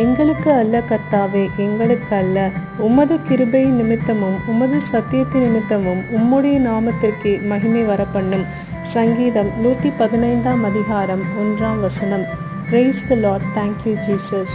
எங்களுக்கு அல்ல கர்த்தாவே, எங்களுக்கு அல்ல, உமது கிருபை நிமித்தமும் உமது சத்தியத்தின் நிமித்தமும் உம்முடைய நாமத்திற்கு மகிமை வரப்பண்ணும். சங்கீதம் 115 அதிகாரம் 1 வசனம். Praise the Lord. Thank you, Jesus.